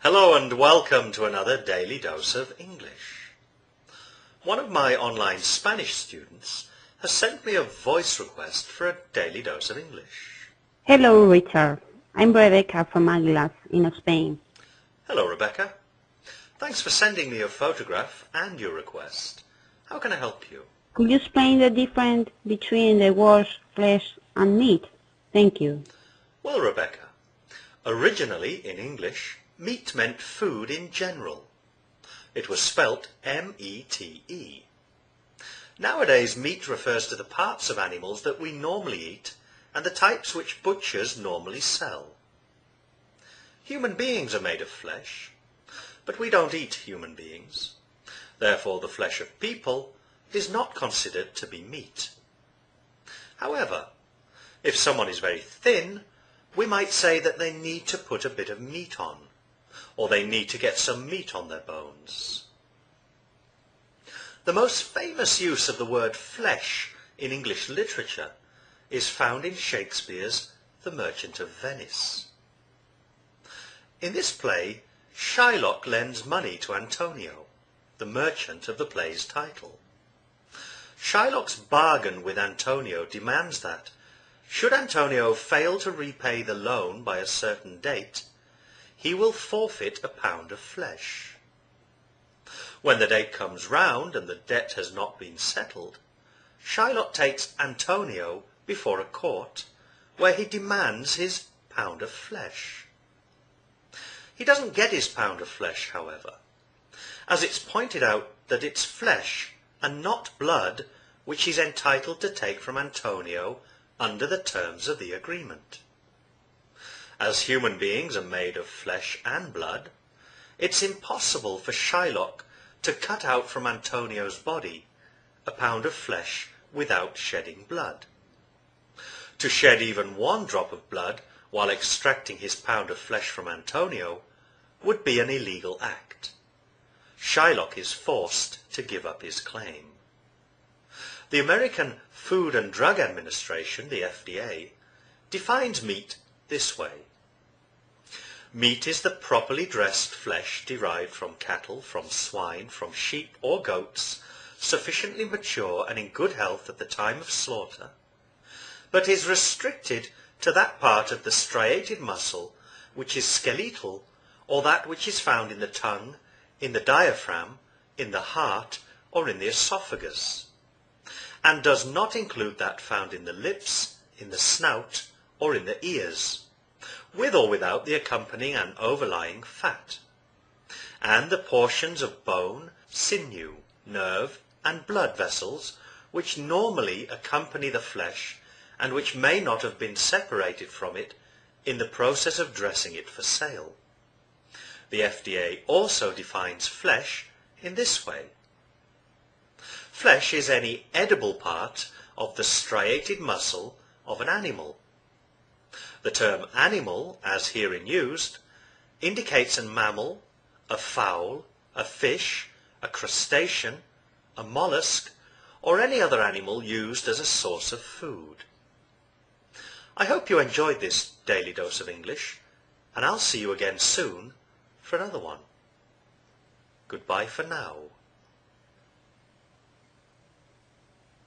Hello and welcome to another Daily Dose of English. One of my online Spanish students has sent me a voice request for a Daily Dose of English. Hello, Richard. I'm Rebecca from Águilas in Spain. Hello, Rebecca. Thanks for sending me your photograph and your request. How can I help you? Could you explain the difference between the words flesh and meat? Thank you. Well, Rebecca, originally in English, meat meant food in general. It was spelt M-E-T-E. Nowadays, meat refers to the parts of animals that we normally eat and the types which butchers normally sell. Human beings are made of flesh, but we don't eat human beings. Therefore, the flesh of people is not considered to be meat. However, if someone is very thin, we might say that they need to put a bit of meat on, or they need to get some meat on their bones. The most famous use of the word flesh in English literature is found in Shakespeare's The Merchant of Venice. In this play, Shylock lends money to Antonio, the merchant of the play's title. Shylock's bargain with Antonio demands that, should Antonio fail to repay the loan by a certain date, he will forfeit a pound of flesh. When the date comes round and the debt has not been settled, Shylock takes Antonio before a court, where he demands his pound of flesh. He doesn't get his pound of flesh, however, as it's pointed out that it's flesh and not blood which he's entitled to take from Antonio under the terms of the agreement. As human beings are made of flesh and blood, it's impossible for Shylock to cut out from Antonio's body a pound of flesh without shedding blood. To shed even one drop of blood while extracting his pound of flesh from Antonio would be an illegal act. Shylock is forced to give up his claim. The American Food and Drug Administration, the FDA, defines meat this way. Meat is the properly dressed flesh derived from cattle, from swine, from sheep or goats, sufficiently mature and in good health at the time of slaughter, but is restricted to that part of the striated muscle which is skeletal, or that which is found in the tongue, in the diaphragm, in the heart, or in the esophagus, and does not include that found in the lips, in the snout, or in the ears, with or without the accompanying and overlying fat, and the portions of bone, sinew, nerve, and blood vessels which normally accompany the flesh and which may not have been separated from it in the process of dressing it for sale. The FDA also defines flesh in this way. Flesh is any edible part of the striated muscle of an animal. The term animal, as herein used, indicates a mammal, a fowl, a fish, a crustacean, a mollusk, or any other animal used as a source of food. I hope you enjoyed this Daily Dose of English, and I'll see you again soon for another one. Goodbye for now.